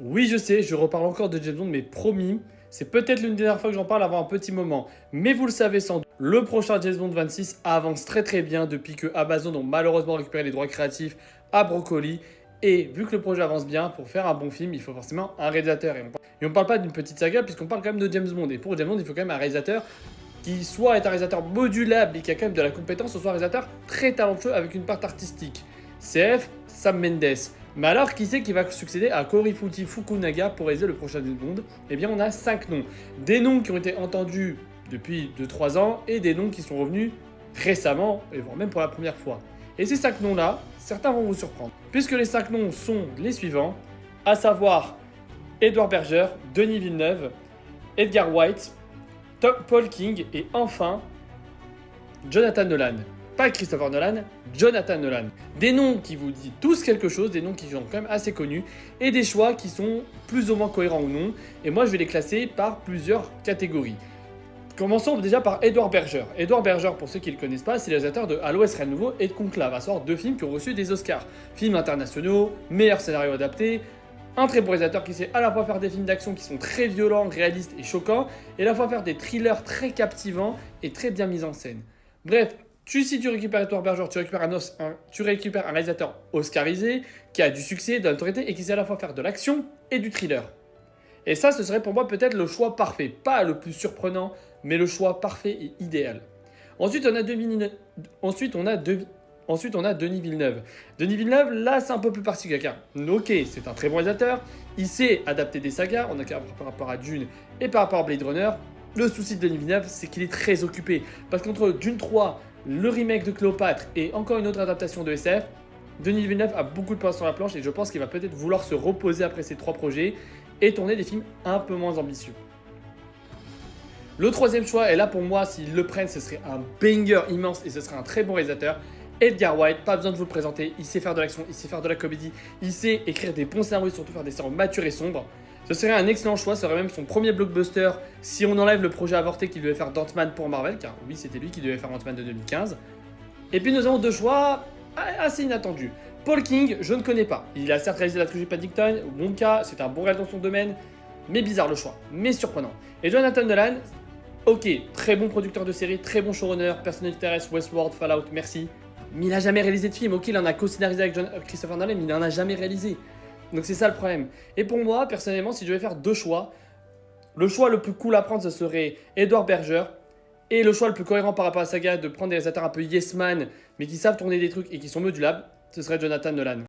Oui, je sais, je reparle encore de James Bond, mais promis, c'est peut-être l'une des dernières fois que j'en parle avant un petit moment. Mais vous le savez sans doute, le prochain James Bond 26 avance très très bien depuis que Amazon ont malheureusement récupéré les droits créatifs à Broccoli. Et vu que le projet avance bien, pour faire un bon film, il faut forcément un réalisateur. Et on parle pas d'une petite saga, puisqu'on parle quand même de James Bond. Et pour James Bond, il faut quand même un réalisateur qui soit est un réalisateur modulable et qui a quand même de la compétence, soit un réalisateur très talentueux avec une part artistique. CF, Sam Mendes. Mais alors, qui c'est qui va succéder à Korifuji Fukunaga pour réaliser le prochain James Bond? Eh bien, on a 5 noms. Des noms qui ont été entendus depuis 2-3 ans et des noms qui sont revenus récemment, et voire même pour la première fois. Et ces 5 noms-là, certains vont vous surprendre. Puisque les 5 noms sont les suivants, à savoir Edward Berger, Denis Villeneuve, Edgar Wright, Paul King et enfin Jonathan Nolan. Pas Christopher Nolan, Jonathan Nolan. Des noms qui vous disent tous quelque chose, des noms qui sont quand même assez connus et des choix qui sont plus ou moins cohérents ou non. Et moi je vais les classer par plusieurs catégories. Commençons déjà par Edward Berger. Edward Berger, pour ceux qui ne le connaissent pas, c'est le réalisateur de À l'Ouest Rien de Nouveau et de Conclave, à savoir 2 films qui ont reçu des Oscars. Films internationaux, meilleur scénario adapté, un très bon réalisateur qui sait à la fois faire des films d'action qui sont très violents, réalistes et choquants, et à la fois faire des thrillers très captivants et très bien mis en scène. Bref, si tu récupères Edward Berger, tu récupères un réalisateur oscarisé, qui a du succès, de l'autorité et qui sait à la fois faire de l'action et du thriller. Et ça, ce serait pour moi peut-être le choix parfait. Pas le plus surprenant, mais le choix parfait et idéal. Ensuite, on a Denis Villeneuve. Denis Villeneuve, là, c'est un peu plus particulier. Car, ok, c'est un très bon réalisateur. Il sait adapter des sagas. On a par rapport à Dune et par rapport à Blade Runner. Le souci de Denis Villeneuve, c'est qu'il est très occupé. Parce qu'entre Dune 3, le remake de Cléopâtre et encore une autre adaptation de SF, Denis Villeneuve a beaucoup de points sur la planche et je pense qu'il va peut-être vouloir se reposer après ces 3 projets et tourner des films un peu moins ambitieux. Le troisième choix, et là pour moi, s'ils le prennent, ce serait un banger immense et ce serait un très bon réalisateur. Edgar Wright, pas besoin de vous le présenter, il sait faire de l'action, il sait faire de la comédie, il sait écrire des bons scénarios et surtout faire des scénarios matures et sombres. Ce serait un excellent choix, ce serait même son premier blockbuster si on enlève le projet avorté qu'il devait faire d'Ant-Man pour Marvel, car oui, c'était lui qui devait faire Ant-Man de 2015. Et puis nous avons 2 choix assez inattendus. Paul King, je ne connais pas. Il a certes réalisé la trilogie Paddington, Wonka, c'est un bon réel dans son domaine, mais bizarre le choix, mais surprenant. Et Jonathan Nolan, ok, très bon producteur de série, très bon showrunner, personnalité terrestre, Westworld, Fallout, merci. Mais il n'a jamais réalisé de film. Ok, il en a co-scénarisé avec Christopher Nolan, mais il n'en a jamais réalisé. Donc c'est ça le problème. Et pour moi, personnellement, si je devais faire 2 choix, le choix le plus cool à prendre, ce serait Edward Berger. Et le choix le plus cohérent par rapport à la saga de prendre des réalisateurs un peu yes man, mais qui savent tourner des trucs et qui sont modulables, ce serait Jonathan Nolan.